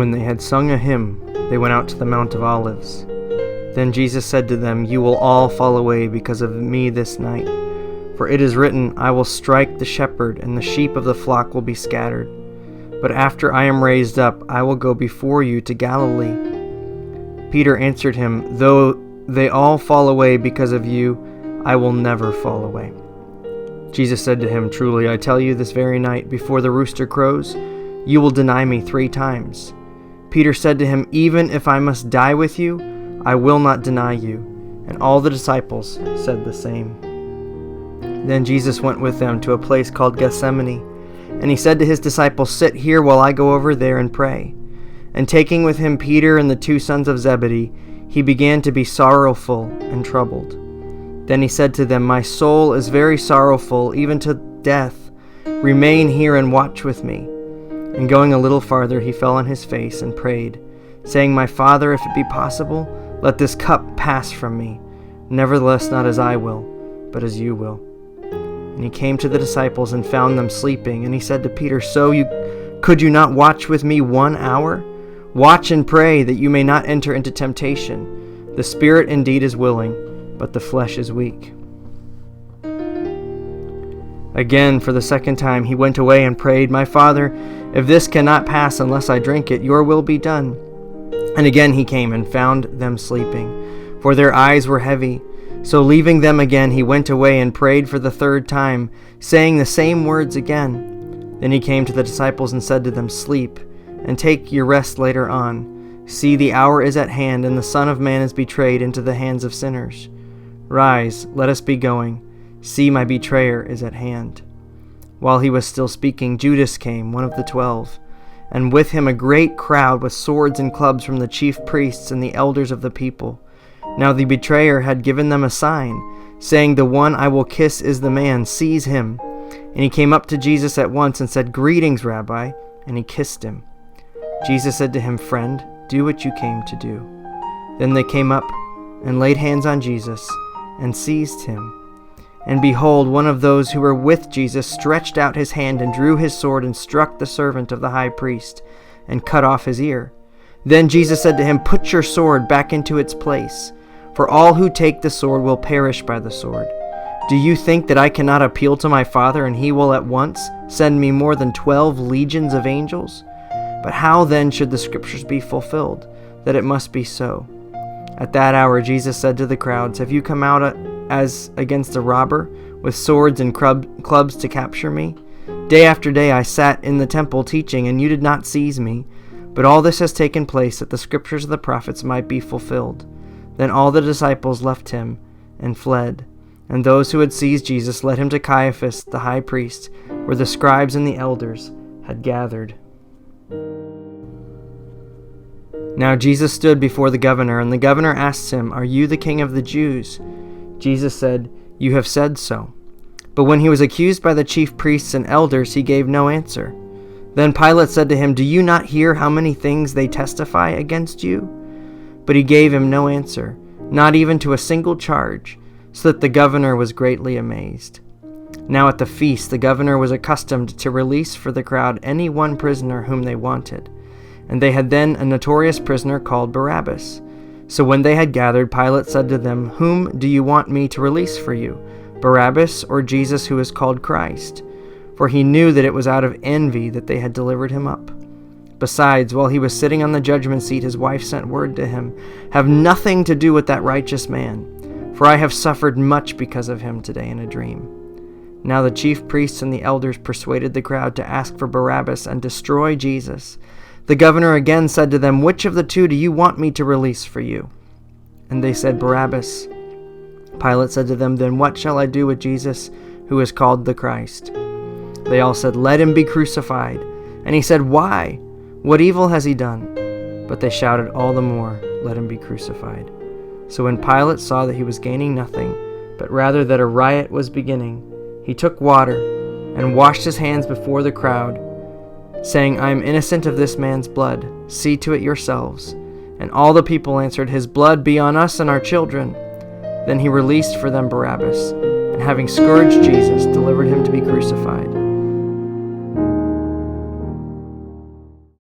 when they had sung a hymn, they went out to the Mount of Olives. Then Jesus said to them, "You will all fall away because of me this night. For it is written, I will strike the shepherd, and the sheep of the flock will be scattered. But after I am raised up, I will go before you to Galilee." Peter answered him, "Though they all fall away because of you, I will never fall away." Jesus said to him, "Truly, I tell you, this very night, before the rooster crows, you will deny me 3 times. Peter said to him, "Even if I must die with you, I will not deny you." And all the disciples said the same. Then Jesus went with them to a place called Gethsemane, and he said to his disciples, "Sit here while I go over there and pray." And taking with him Peter and the 2 sons of Zebedee, he began to be sorrowful and troubled. Then he said to them, "My soul is very sorrowful, even to death. Remain here and watch with me." And going a little farther, he fell on his face and prayed, saying, "My Father, if it be possible, let this cup pass from me. Nevertheless, not as I will, but as you will." And he came to the disciples and found them sleeping. And he said to Peter, Could you not watch with me 1 hour? Watch and pray that you may not enter into temptation. The spirit indeed is willing, but the flesh is weak." Again, for the 2nd time, he went away and prayed, "My Father, if this cannot pass unless I drink it, your will be done." And again he came and found them sleeping, for their eyes were heavy. So leaving them again, he went away and prayed for the 3rd time, saying the same words again. Then he came to the disciples and said to them, "Sleep, and take your rest later on. See, the hour is at hand, and the Son of Man is betrayed into the hands of sinners. Rise, let us be going. See, my betrayer is at hand." While he was still speaking, Judas came, one of the 12, and with him a great crowd with swords and clubs from the chief priests and the elders of the people. Now the betrayer had given them a sign, saying, "The one I will kiss is the man, seize him." And he came up to Jesus at once and said, "Greetings, Rabbi," and he kissed him. Jesus said to him, "Friend, do what you came to do." Then they came up and laid hands on Jesus and seized him. And behold, one of those who were with Jesus stretched out his hand and drew his sword and struck the servant of the high priest and cut off his ear. Then Jesus said to him, "Put your sword back into its place, for all who take the sword will perish by the sword. Do you think that I cannot appeal to my Father, and he will at once send me more than 12 legions of angels? But how then should the scriptures be fulfilled, that it must be so?" At that hour Jesus said to the crowds, "Have you come out as against a robber, with swords and clubs to capture me? Day after day I sat in the temple teaching, and you did not seize me. But all this has taken place that the scriptures of the prophets might be fulfilled." Then all the disciples left him and fled. And those who had seized Jesus led him to Caiaphas, the high priest, where the scribes and the elders had gathered. Now Jesus stood before the governor, and the governor asked him, "Are you the king of the Jews?" Jesus said, "You have said so." But when he was accused by the chief priests and elders, he gave no answer. Then Pilate said to him, "Do you not hear how many things they testify against you?" But he gave him no answer, not even to a single charge, so that the governor was greatly amazed. Now at the feast, the governor was accustomed to release for the crowd any one prisoner whom they wanted. And they had then a notorious prisoner called Barabbas. So when they had gathered, Pilate said to them, "Whom do you want me to release for you, Barabbas or Jesus, who is called Christ?" For he knew that it was out of envy that they had delivered him up. Besides, while he was sitting on the judgment seat, his wife sent word to him, "Have nothing to do with that righteous man, for I have suffered much because of him today in a dream." Now the chief priests and the elders persuaded the crowd to ask for Barabbas and destroy Jesus. The governor again said to them, "Which of the 2 do you want me to release for you?" And they said, "Barabbas." Pilate said to them, "Then what shall I do with Jesus, who is called the Christ?" They all said, "Let him be crucified." And he said, "Why? What evil has he done?" But they shouted all the more, "Let him be crucified." So when Pilate saw that he was gaining nothing, but rather that a riot was beginning, he took water and washed his hands before the crowd, saying, "I am innocent of this man's blood. See to it yourselves." And all the people answered, "His blood be on us and our children." Then he released for them Barabbas, and having scourged Jesus, delivered him to be crucified.